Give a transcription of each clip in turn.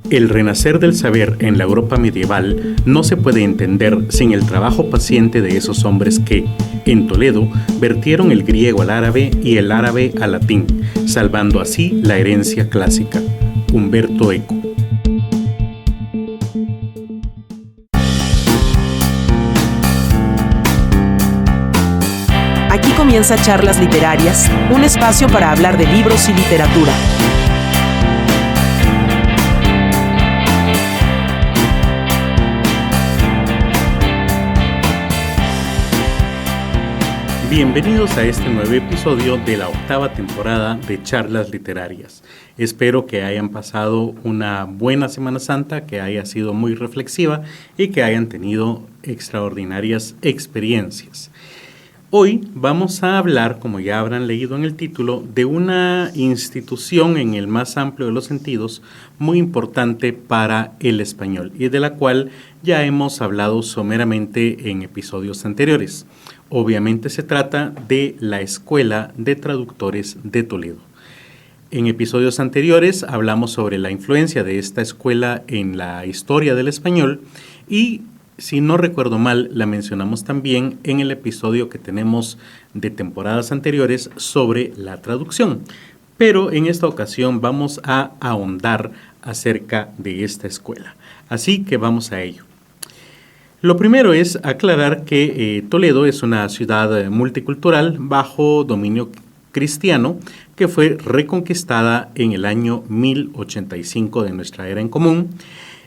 El renacer del saber en la Europa medieval no se puede entender sin el trabajo paciente de esos hombres que, en Toledo, vertieron el griego al árabe y el árabe al latín, salvando así la herencia clásica. Humberto Eco. Aquí comienza Charlas Literarias, un espacio para hablar de libros y literatura. Bienvenidos a este nuevo episodio de la 8ª temporada de Charlas Literarias. Espero que hayan pasado una buena Semana Santa, que haya sido muy reflexiva y que hayan tenido extraordinarias experiencias. Hoy vamos a hablar, como ya habrán leído en el título, de una institución en el más amplio de los sentidos muy importante para el español y de la cual ya hemos hablado someramente en episodios anteriores. Obviamente se trata de la Escuela de Traductores de Toledo. En episodios anteriores hablamos sobre la influencia de esta escuela en la historia del español y, si no recuerdo mal, la mencionamos también en el episodio que tenemos de temporadas anteriores sobre la traducción. Pero en esta ocasión vamos a ahondar acerca de esta escuela. Así que vamos a ello. Lo primero es aclarar que Toledo es una ciudad multicultural bajo dominio cristiano que fue reconquistada en el año 1085 de nuestra era en común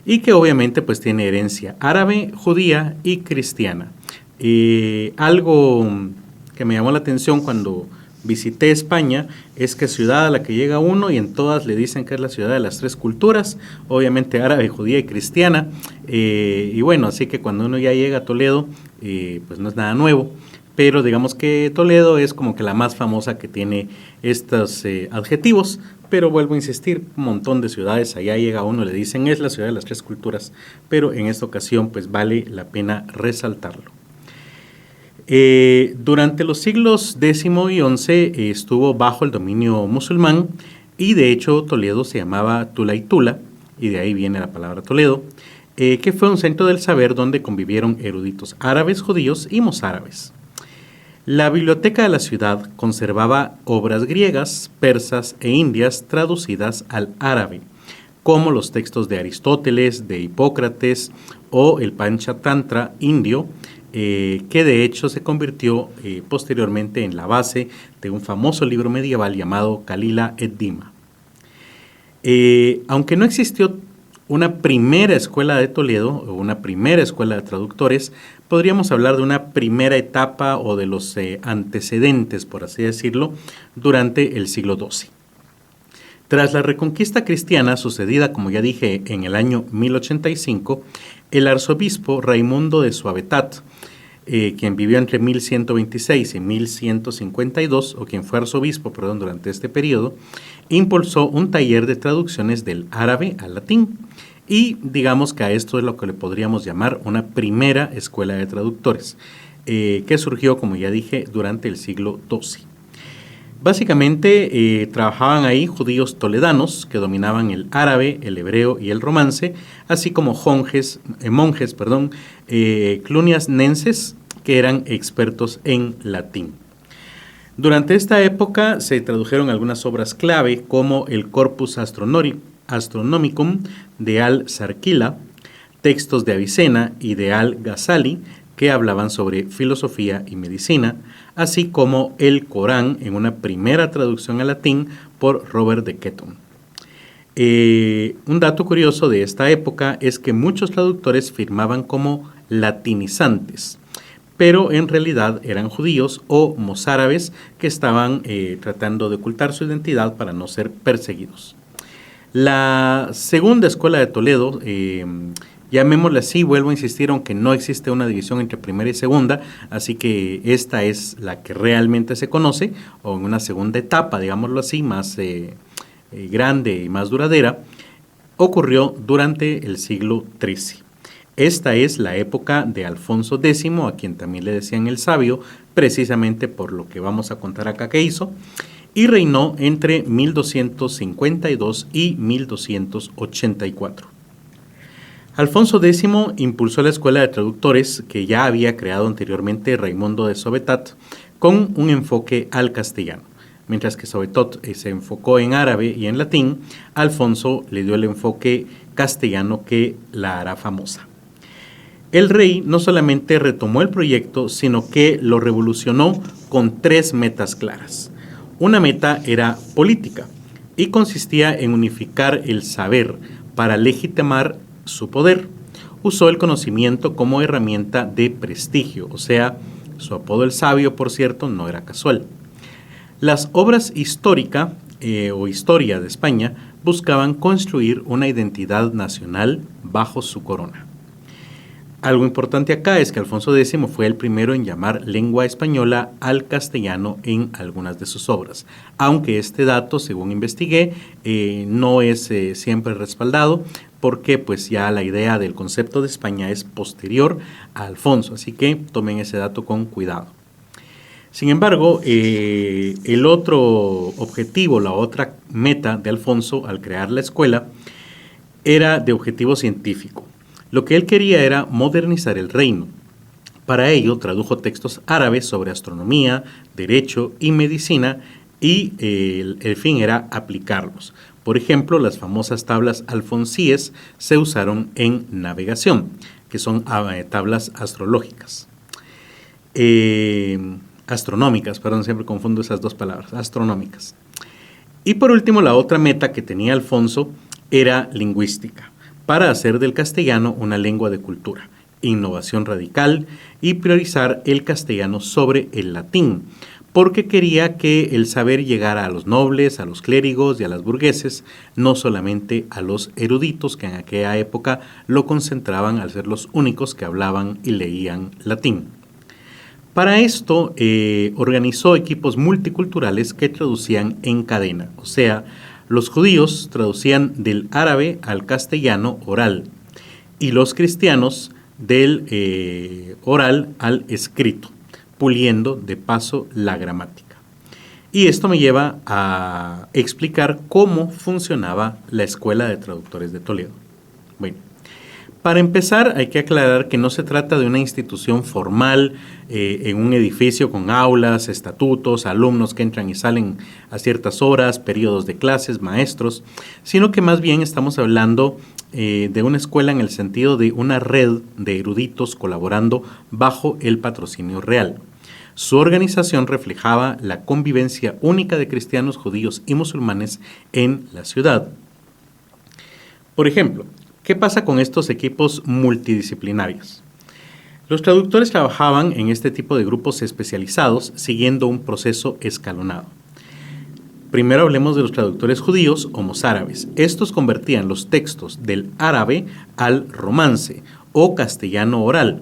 y que obviamente pues tiene herencia árabe, judía y cristiana. Algo que me llamó la atención cuando visité España es que ciudad a la que llega uno y en todas le dicen que es la ciudad de las tres culturas, obviamente árabe, judía y cristiana, y bueno, así que cuando uno ya llega a Toledo, pues no es nada nuevo, pero digamos que Toledo es como que la más famosa que tiene estos adjetivos, pero vuelvo a insistir, un montón de ciudades, allá llega uno, le dicen es la ciudad de las tres culturas, pero en esta ocasión pues vale la pena resaltarlo. Durante los siglos X y XI estuvo bajo el dominio musulmán y de hecho Toledo se llamaba Tulaitula y de ahí viene la palabra Toledo, que fue un centro del saber donde convivieron eruditos árabes, judíos y mozárabes. La biblioteca de la ciudad conservaba obras griegas, persas e indias traducidas al árabe, como los textos de Aristóteles, de Hipócrates o el Panchatantra indio, que de hecho se convirtió posteriormente en la base de un famoso libro medieval llamado Kalila et Dima. Aunque no existió una primera escuela de Toledo o una primera escuela de traductores, podríamos hablar de una primera etapa o de los antecedentes, por así decirlo, durante el siglo XII. Tras la reconquista cristiana sucedida, como ya dije, en el año 1085, el arzobispo Raimundo de Suavetat, quien vivió entre 1126 y 1152, o quien fue arzobispo, durante este periodo, impulsó un taller de traducciones del árabe al latín. Y digamos que a esto es lo que le podríamos llamar una primera escuela de traductores, que surgió, como ya dije, durante el siglo XII. Básicamente trabajaban ahí judíos toledanos que dominaban el árabe, el hebreo y el romance, así como monjes cluniasnenses que eran expertos en latín. Durante esta época se tradujeron algunas obras clave como el Corpus Astronomicum de Al-Sarquila, textos de Avicena y de Al-Ghazali que hablaban sobre filosofía y medicina, así como el Corán en una primera traducción al latín por Robert de Ketton. Un dato curioso de esta época es que muchos traductores firmaban como latinizantes, pero en realidad eran judíos o mozárabes que estaban tratando de ocultar su identidad para no ser perseguidos. La segunda escuela de Toledo, llamémosla así, vuelvo a insistir, aunque no existe una división entre primera y segunda, así que esta es la que realmente se conoce, o en una segunda etapa, digámoslo así, más grande y más duradera, ocurrió durante el siglo XIII. Esta es la época de Alfonso X, a quien también le decían el sabio, precisamente por lo que vamos a contar acá que hizo, y reinó entre 1252 y 1284. Alfonso X impulsó la escuela de traductores que ya había creado anteriormente Raimundo de Sauvetat con un enfoque al castellano. Mientras que Sauvetot se enfocó en árabe y en latín, Alfonso le dio el enfoque castellano que la hará famosa. El rey no solamente retomó el proyecto, sino que lo revolucionó con 3 metas claras. Una meta era política y consistía en unificar el saber para legitimar su poder. Usó el conocimiento como herramienta de prestigio, o sea, su apodo el sabio, por cierto, no era casual. Las obras históricas o historia de España buscaban construir una identidad nacional bajo su corona. Algo importante acá es que Alfonso X fue el primero en llamar lengua española al castellano en algunas de sus obras, aunque este dato, según investigué, no es siempre respaldado, porque pues ya la idea del concepto de España es posterior a Alfonso, así que tomen ese dato con cuidado. Sin embargo, el otro objetivo, la otra meta de Alfonso al crear la escuela era de objetivo científico. Lo que él quería era modernizar el reino. Para ello tradujo textos árabes sobre astronomía, derecho y medicina y el fin era aplicarlos. Por ejemplo, las famosas tablas alfonsíes se usaron en navegación, que son tablas astrológicas. Astronómicas, perdón, siempre confundo esas dos palabras, astronómicas. Y por último, la otra meta que tenía Alfonso era lingüística, para hacer del castellano una lengua de cultura, innovación radical y priorizar el castellano sobre el latín, porque quería que el saber llegara a los nobles, a los clérigos y a los burgueses, no solamente a los eruditos que en aquella época lo concentraban al ser los únicos que hablaban y leían latín. Para esto organizó equipos multiculturales que traducían en cadena, o sea, los judíos traducían del árabe al castellano oral y los cristianos del oral al escrito, puliendo de paso la gramática. Y esto me lleva a explicar cómo funcionaba la Escuela de Traductores de Toledo. Bueno, para empezar hay que aclarar que no se trata de una institución formal en un edificio con aulas, estatutos, alumnos que entran y salen a ciertas horas, periodos de clases, maestros, sino que más bien estamos hablando de una escuela en el sentido de una red de eruditos colaborando bajo el patrocinio real. Su organización reflejaba la convivencia única de cristianos, judíos y musulmanes en la ciudad. Por ejemplo, ¿qué pasa con estos equipos multidisciplinarios? Los traductores trabajaban en este tipo de grupos especializados siguiendo un proceso escalonado. Primero hablemos de los traductores judíos o mozárabes. Estos convertían los textos del árabe al romance o castellano oral.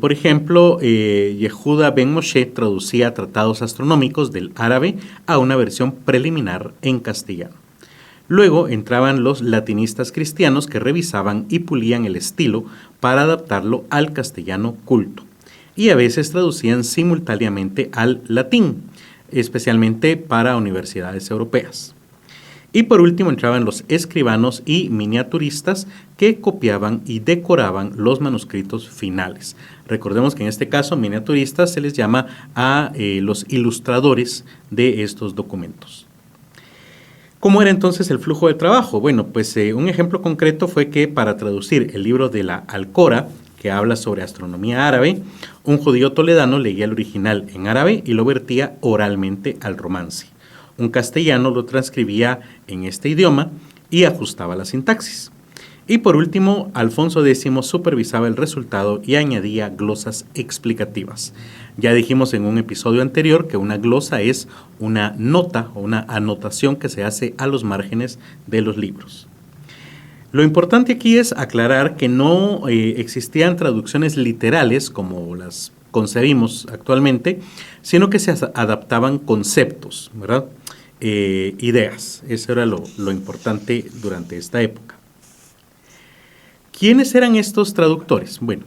Por ejemplo, Yehuda ben Moshe traducía tratados astronómicos del árabe a una versión preliminar en castellano. Luego entraban los latinistas cristianos que revisaban y pulían el estilo para adaptarlo al castellano culto. Y a veces traducían simultáneamente al latín, especialmente para universidades europeas. Y por último entraban los escribanos y miniaturistas que copiaban y decoraban los manuscritos finales. Recordemos que en este caso miniaturistas se les llama a los ilustradores de estos documentos. ¿Cómo era entonces el flujo de trabajo? Bueno, pues un ejemplo concreto fue que para traducir el libro de la Alcora, que habla sobre astronomía árabe, un judío toledano leía el original en árabe y lo vertía oralmente al romance. Un castellano lo transcribía en este idioma y ajustaba la sintaxis. Y por último, Alfonso X supervisaba el resultado y añadía glosas explicativas. Ya dijimos en un episodio anterior que una glosa es una nota o una anotación que se hace a los márgenes de los libros. Lo importante aquí es aclarar que no existían traducciones literales como las concebimos actualmente, sino que se adaptaban conceptos, ¿verdad? Ideas. Eso era lo importante durante esta época. ¿Quiénes eran estos traductores? Bueno,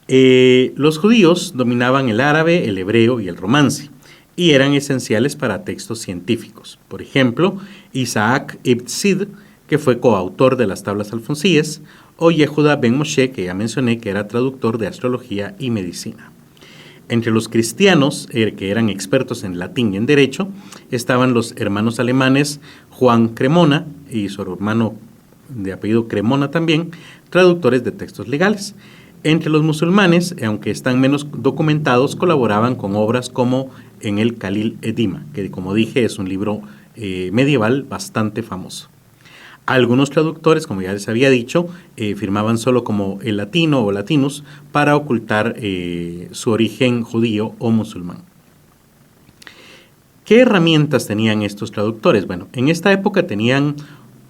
los judíos dominaban el árabe, el hebreo y el romance. y eran esenciales para textos científicos. Por ejemplo, Isaac ibn Sid, que fue coautor de las tablas alfonsíes, o Yehuda ben Moshe, que ya mencioné que era traductor de astrología y medicina. Entre los cristianos, que eran expertos en latín y en derecho, estaban los hermanos alemanes Juan Cremona y su hermano de apellido Cremona también, traductores de textos legales. Entre los musulmanes, aunque están menos documentados, colaboraban con obras como en el Khalil Edima, que como dije es un libro medieval bastante famoso. Algunos traductores, como ya les había dicho, firmaban solo como el latino o latinus para ocultar su origen judío o musulmán. ¿Qué herramientas tenían estos traductores? Bueno, en esta época tenían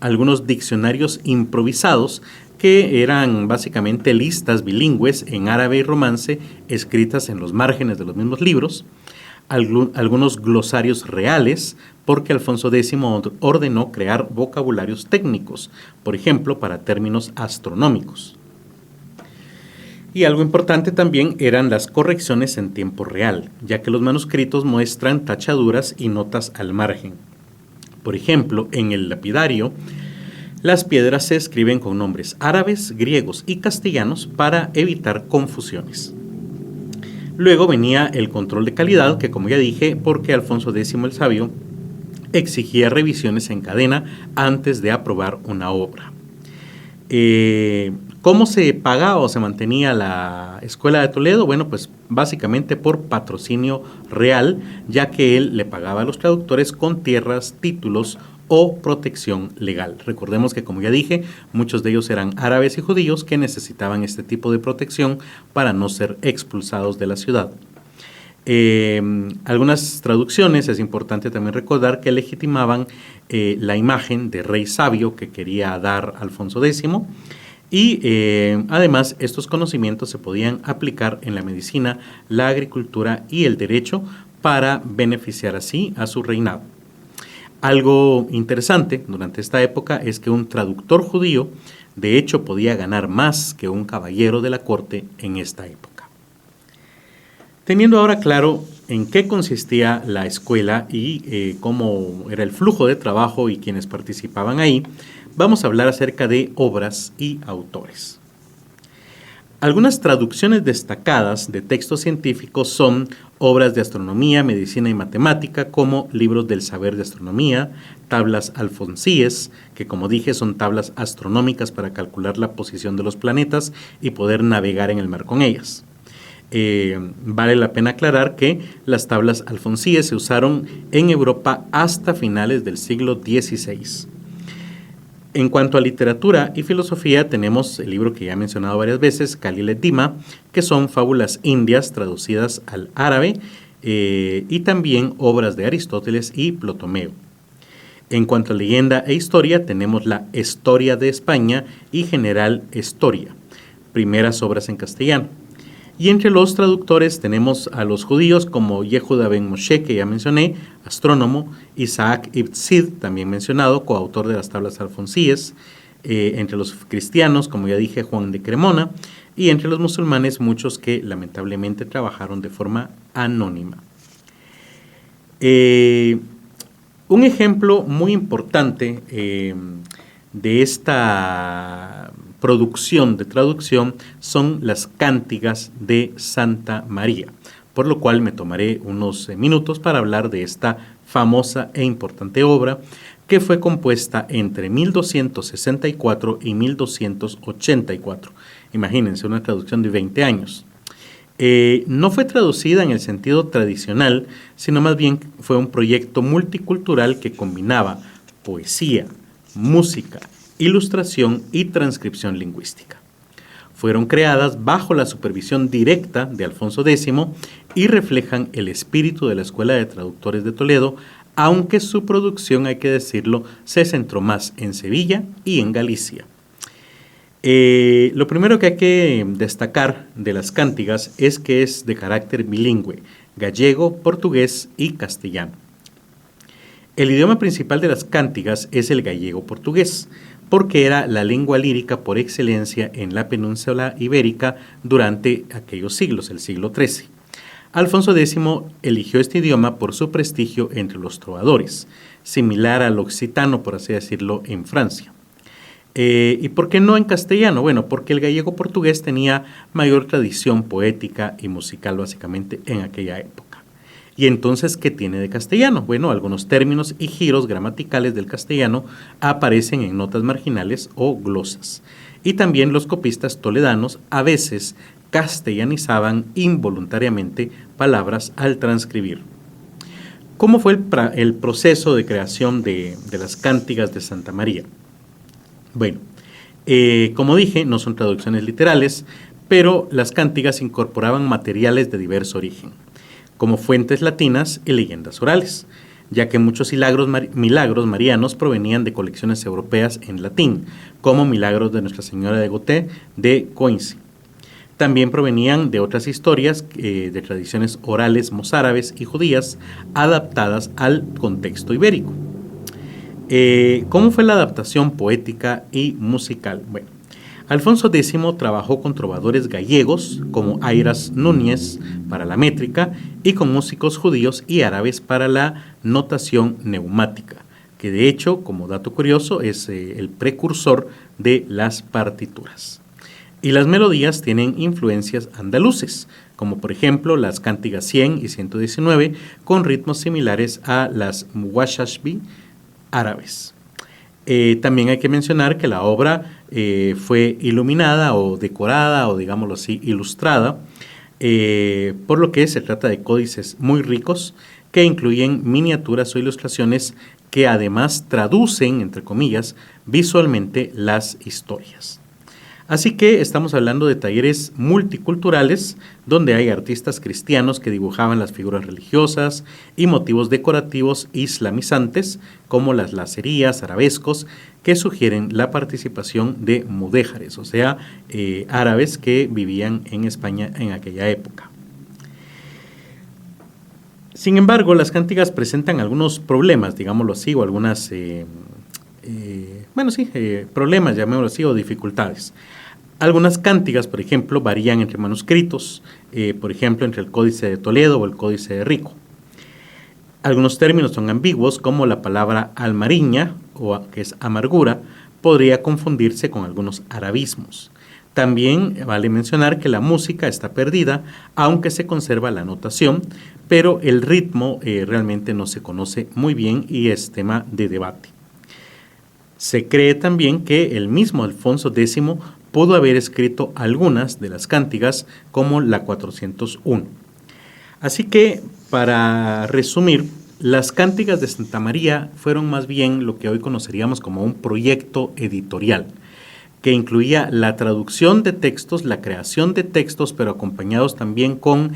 algunos diccionarios improvisados que eran básicamente listas bilingües en árabe y romance escritas en los márgenes de los mismos libros, algunos glosarios reales, porque Alfonso X ordenó crear vocabularios técnicos, por ejemplo, para términos astronómicos. Y algo importante también eran las correcciones en tiempo real, ya que los manuscritos muestran tachaduras y notas al margen. Por ejemplo, en el lapidario, las piedras se escriben con nombres árabes, griegos y castellanos para evitar confusiones. Luego venía el control de calidad, que como ya dije, porque Alfonso X el Sabio exigía revisiones en cadena antes de aprobar una obra. ¿Cómo se pagaba o se mantenía la Escuela de Toledo? Bueno, pues básicamente por patrocinio real, ya que él le pagaba a los traductores con tierras, títulos o protección legal. Recordemos que, como ya dije, muchos de ellos eran árabes y judíos que necesitaban este tipo de protección para no ser expulsados de la ciudad. Algunas traducciones, es importante también recordar que legitimaban la imagen de rey sabio que quería dar Alfonso X y además estos conocimientos se podían aplicar en la medicina, la agricultura y el derecho para beneficiar así a su reinado. Algo interesante durante esta época es que un traductor judío de hecho podía ganar más que un caballero de la corte en esta época. Teniendo ahora claro en qué consistía la escuela y cómo era el flujo de trabajo y quienes participaban ahí, vamos a hablar acerca de obras y autores. Algunas traducciones destacadas de textos científicos son obras de astronomía, medicina y matemática, como libros del saber de astronomía, tablas alfonsíes, que como dije son tablas astronómicas para calcular la posición de los planetas y poder navegar en el mar con ellas. Vale la pena aclarar que las tablas alfonsíes se usaron en Europa hasta finales del siglo XVI. En cuanto a literatura y filosofía, tenemos el libro que ya he mencionado varias veces, Khalil Edima, que son fábulas indias traducidas al árabe y también obras de Aristóteles y Ptolomeo. En cuanto a leyenda e historia, tenemos la Historia de España y General Historia, primeras obras en castellano. Y entre los traductores tenemos a los judíos como Yehuda ben Moshe, que ya mencioné, astrónomo, Isaac ibn Sid, también mencionado, coautor de las tablas alfonsíes, entre los cristianos, como ya dije, Juan de Cremona, y entre los musulmanes muchos que lamentablemente trabajaron de forma anónima. Un ejemplo muy importante de esta producción de traducción son las cántigas de Santa María, por lo cual me tomaré unos minutos para hablar de esta famosa e importante obra que fue compuesta entre 1264 y 1284. Imagínense, una traducción de 20 años. No fue traducida en el sentido tradicional, sino más bien fue un proyecto multicultural que combinaba poesía, música, ilustración y transcripción lingüística. Fueron creadas bajo la supervisión directa de Alfonso X y reflejan el espíritu de la Escuela de Traductores de Toledo, aunque su producción, hay que decirlo, se centró más en Sevilla y en Galicia. Lo primero que hay que destacar de las cántigas es que es de carácter bilingüe, gallego, portugués y castellano. El idioma principal de las cántigas es el gallego-portugués, porque era la lengua lírica por excelencia en la península ibérica durante aquellos siglos, el siglo XIII. Alfonso X eligió este idioma por su prestigio entre los trovadores, similar al occitano, por así decirlo, en Francia. ¿Y por qué no en castellano? Bueno, porque el gallego portugués tenía mayor tradición poética y musical básicamente en aquella época. ¿Y entonces qué tiene de castellano? Bueno, algunos términos y giros gramaticales del castellano aparecen en notas marginales o glosas. Y también los copistas toledanos a veces castellanizaban involuntariamente palabras al transcribir. ¿Cómo fue el proceso de creación de las cántigas de Santa María? Bueno, como dije, no son traducciones literales, pero las cántigas incorporaban materiales de diverso origen, como fuentes latinas y leyendas orales, ya que muchos milagros marianos provenían de colecciones europeas en latín, como Milagros de Nuestra Señora de Goté de Coincy. También provenían de otras historias de tradiciones orales mozárabes y judías adaptadas al contexto ibérico. ¿Cómo fue la adaptación poética y musical? Bueno, Alfonso X trabajó con trovadores gallegos como Ayras Núñez para la métrica y con músicos judíos y árabes para la notación neumática, que de hecho, como dato curioso, es el precursor de las partituras. Y las melodías tienen influencias andaluces, como por ejemplo las cántigas 100 y 119, con ritmos similares a las muwashashbi árabes. También hay que mencionar que la obra fue iluminada o decorada o digámoslo así, ilustrada, por lo que se trata de códices muy ricos que incluyen miniaturas o ilustraciones que además traducen, entre comillas, visualmente las historias. Así que estamos hablando de talleres multiculturales donde hay artistas cristianos que dibujaban las figuras religiosas y motivos decorativos islamizantes como las lacerías, arabescos, que sugieren la participación de mudéjares, o sea, árabes que vivían en España en aquella época. Sin embargo, las cántigas presentan algunos problemas, digámoslo así, o algunas problemas, llamémoslo así, o dificultades. Algunas cántigas, por ejemplo, varían entre manuscritos, por ejemplo, entre el Códice de Toledo o el Códice de Rico. Algunos términos son ambiguos, como la palabra almariña, que es amargura, podría confundirse con algunos arabismos. También vale mencionar que la música está perdida, aunque se conserva la notación, pero el ritmo realmente no se conoce muy bien y es tema de debate. Se cree también que el mismo Alfonso X pudo haber escrito algunas de las cántigas, como la 401. Así que, para resumir, las cántigas de Santa María fueron más bien lo que hoy conoceríamos como un proyecto editorial, que incluía la traducción de textos, la creación de textos, pero acompañados también con,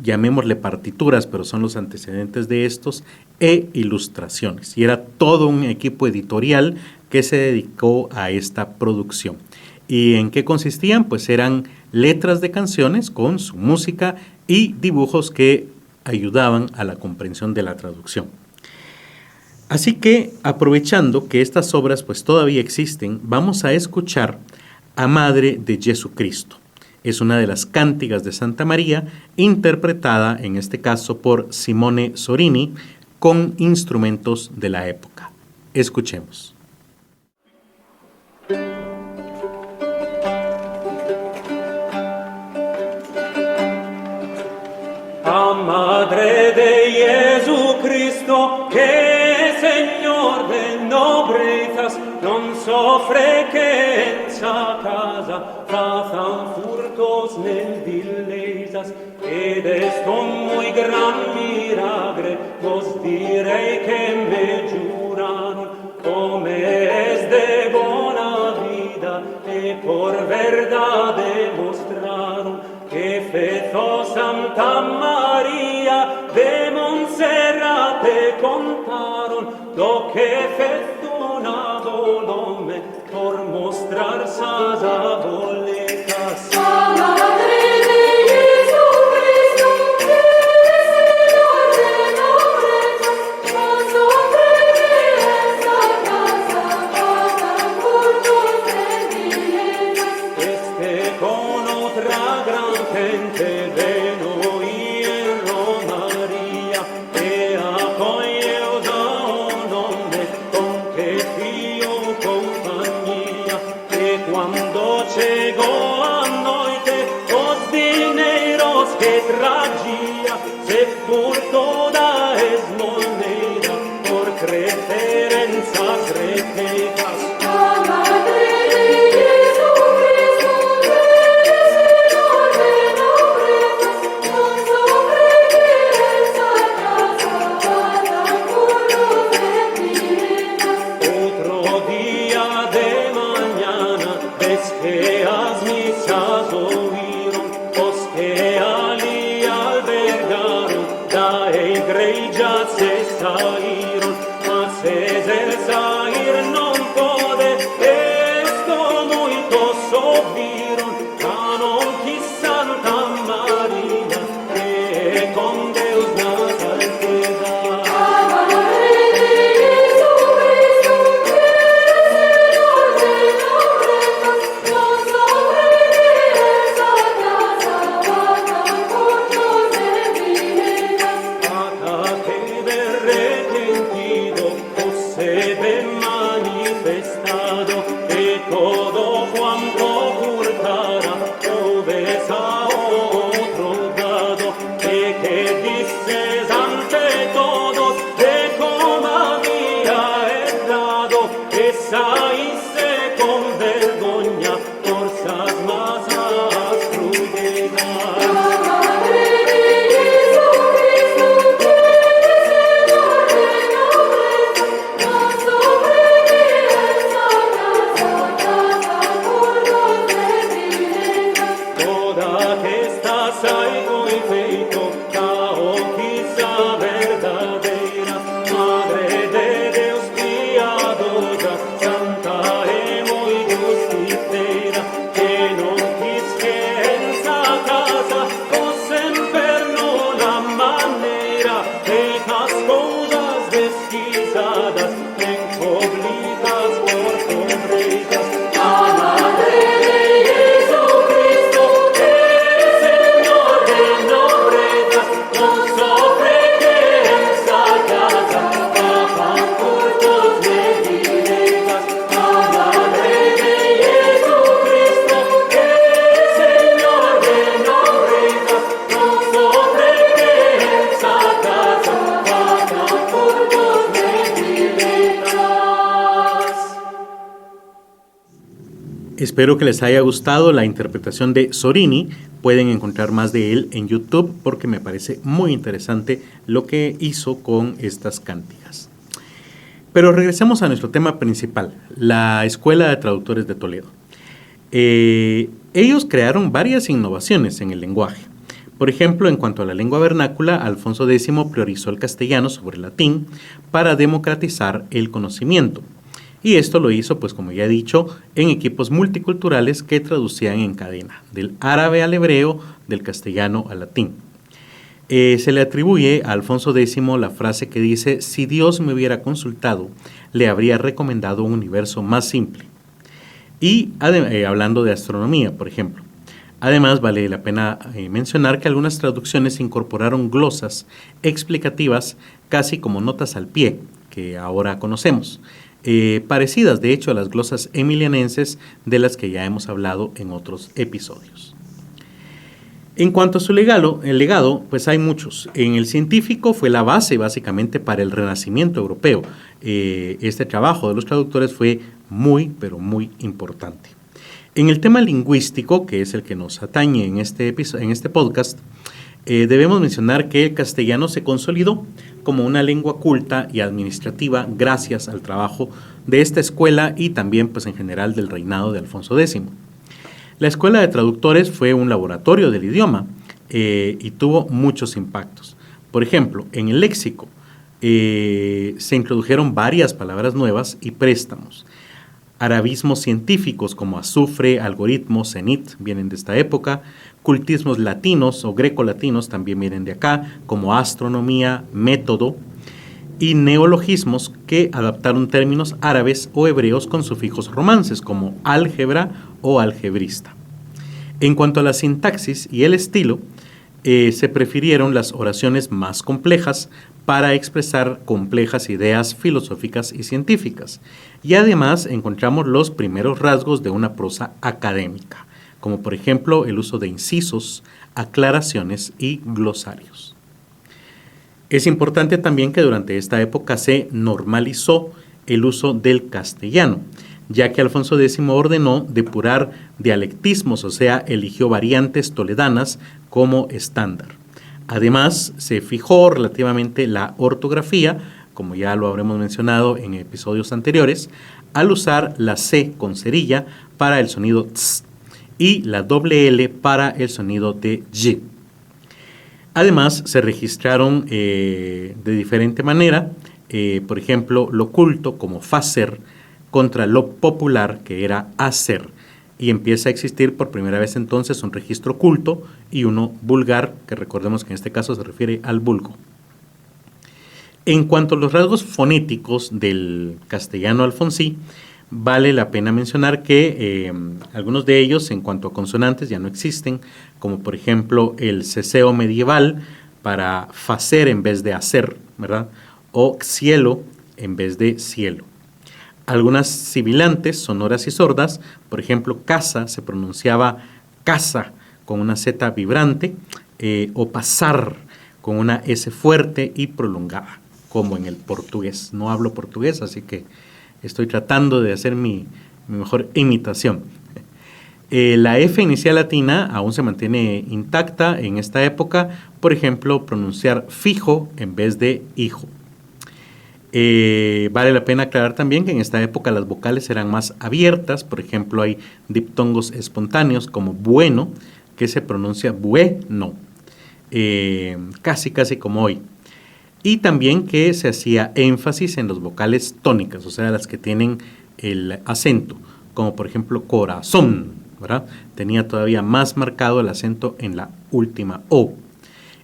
llamémosle partituras, pero son los antecedentes de estos, e ilustraciones. Y era todo un equipo editorial que se dedicó a esta producción. ¿Y en qué consistían? Pues eran letras de canciones con su música y dibujos que ayudaban a la comprensión de la traducción. Así que, aprovechando que estas obras pues todavía existen, vamos a escuchar a Madre de Jesucristo. Es una de las cántigas de Santa María, interpretada en este caso por Simone Sorini, con instrumentos de la época. Escuchemos. A Madre de Jesucristo, que Señor de nobrezas, non soffre che in sa casa faccian furtos nel villesas, ed est un muy gran milagre, vos direi che me giuraron, come es de bona vida, e por verdade mostraron, che fezzo Santa Maria de Monserrate contaron, lo che fezzo nato l'ome por mostrar sas abolecas. Con otra gran gente veno y en quando chegou a noite, os dineiros que trazia, se por toda esmolneira, por crecer en esas riquezas. Saíram, mas el sair non pode, esto muitos ouviram, a non que Santa Maria, que con Deus nas altezas. Espero que les haya gustado la interpretación de Sorini. Pueden encontrar más de él en YouTube porque me parece muy interesante lo que hizo con estas cánticas. Pero regresemos a nuestro tema principal, la Escuela de Traductores de Toledo. Ellos crearon varias innovaciones en el lenguaje. Por ejemplo, en cuanto a la lengua vernácula, Alfonso X priorizó el castellano sobre el latín para democratizar el conocimiento. Y esto lo hizo, pues como ya he dicho, en equipos multiculturales que traducían en cadena, del árabe al hebreo, del castellano al latín. Se le atribuye a Alfonso X la frase que dice: si Dios me hubiera consultado, le habría recomendado un universo más simple. Y hablando de astronomía, por ejemplo. Además, vale la pena mencionar que algunas traducciones incorporaron glosas explicativas casi como notas al pie, que ahora conocemos. Parecidas de hecho a las glosas emilianenses de las que ya hemos hablado en otros episodios. En cuanto a su legado, pues hay muchos. En el científico fue la base básicamente para el Renacimiento europeo. Este trabajo de los traductores fue muy, pero muy importante. En el tema lingüístico, que es el que nos atañe en este podcast, debemos mencionar que el castellano se consolidó como una lengua culta y administrativa gracias al trabajo de esta escuela y también pues en general del reinado de Alfonso X. La Escuela de Traductores fue un laboratorio del idioma y tuvo muchos impactos. Por ejemplo, en el léxico se introdujeron varias palabras nuevas y préstamos. Arabismos científicos como azufre, algoritmo, cenit vienen de esta época. Cultismos latinos o grecolatinos también vienen de acá, como astronomía, método. Y neologismos que adaptaron términos árabes o hebreos con sufijos romances, como álgebra o algebrista. En cuanto a la sintaxis y el estilo, se prefirieron las oraciones más complejas para expresar complejas ideas filosóficas y científicas. Y además encontramos los primeros rasgos de una prosa académica, como por ejemplo el uso de incisos, aclaraciones y glosarios. Es importante también que durante esta época se normalizó el uso del castellano, ya que Alfonso X ordenó depurar dialectismos, o sea, eligió variantes toledanas como estándar. Además, se fijó relativamente la ortografía, como ya lo habremos mencionado en episodios anteriores, al usar la C con cerilla para el sonido ts y la doble L para el sonido de y. Además, se registraron de diferente manera, por ejemplo, lo culto como facer contra lo popular, que era hacer, y empieza a existir por primera vez entonces un registro culto y uno vulgar, que recordemos que en este caso se refiere al vulgo. En cuanto a los rasgos fonéticos del castellano alfonsí, vale la pena mencionar que algunos de ellos en cuanto a consonantes ya no existen, como por ejemplo el ceseo medieval para facer en vez de hacer, ¿verdad? O cielo en vez de cielo. Algunas sibilantes sonoras y sordas, por ejemplo, casa se pronunciaba casa con una Z vibrante o pasar con una S fuerte y prolongada, como en el portugués. No hablo portugués, así que estoy tratando de hacer mi mejor imitación. La F inicial latina aún se mantiene intacta en esta época, por ejemplo, pronunciar fijo en vez de hijo. Vale la pena aclarar también que en esta época las vocales eran más abiertas, por ejemplo hay diptongos espontáneos como bueno, que se pronuncia bueno, casi como hoy. Y también que se hacía énfasis en las vocales tónicas, o sea, las que tienen el acento, como por ejemplo corazón, ¿verdad? Tenía todavía más marcado el acento en la última O.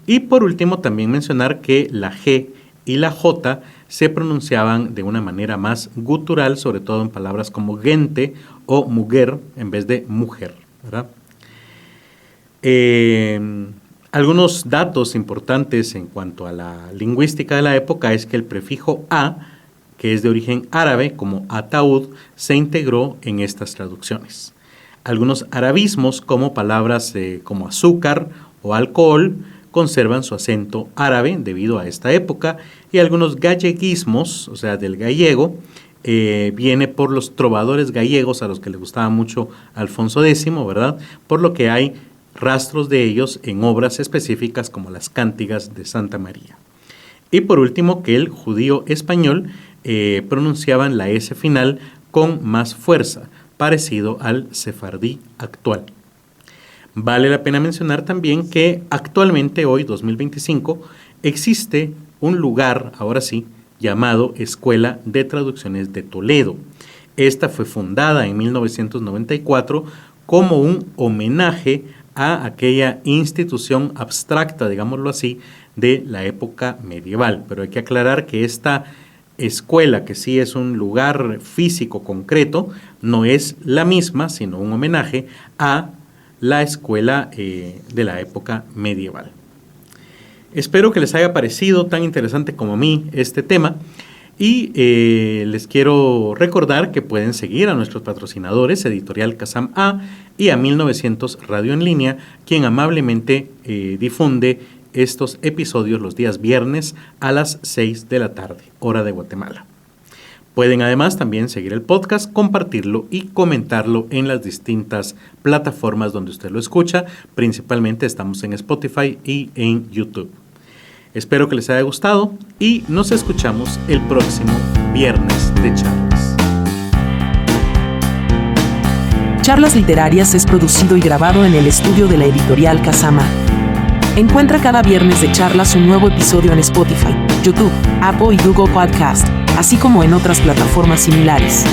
Y por último también mencionar que la G y la J se pronunciaban de una manera más gutural, sobre todo en palabras como gente o mujer en vez de mujer, ¿verdad? Algunos datos importantes en cuanto a la lingüística de la época es que el prefijo a, que es de origen árabe como ataúd, se integró en estas traducciones. Algunos arabismos como palabras como azúcar o alcohol conservan su acento árabe debido a esta época, y algunos galleguismos, o sea, del gallego, viene por los trovadores gallegos a los que le gustaba mucho Alfonso X, ¿verdad? Por lo que hay rastros de ellos en obras específicas como las Cántigas de Santa María. Y por último, que el judío español pronunciaban la S final con más fuerza, parecido al sefardí actual. Vale la pena mencionar también que actualmente, hoy 2025, existe un lugar, ahora sí, llamado Escuela de Traducciones de Toledo. Esta fue fundada en 1994 como un homenaje a aquella institución abstracta, digámoslo así, de la época medieval. Pero hay que aclarar que esta escuela, que sí es un lugar físico concreto, no es la misma, sino un homenaje a la escuela de la época medieval. Espero que les haya parecido tan interesante como a mí este tema, y les quiero recordar que pueden seguir a nuestros patrocinadores, Editorial Kazam A y a 1900 Radio en Línea, quien amablemente difunde estos episodios los días viernes a las 6 de la tarde, hora de Guatemala. Pueden además también seguir el podcast, compartirlo y comentarlo en las distintas plataformas donde usted lo escucha. Principalmente estamos en Spotify y en YouTube. Espero que les haya gustado y nos escuchamos el próximo viernes de Charlas. Charlas Literarias es producido y grabado en el estudio de la Editorial Kazam A. Encuentra cada viernes de Charlas un nuevo episodio en Spotify, YouTube, Apple y Google Podcast, así como en otras plataformas similares.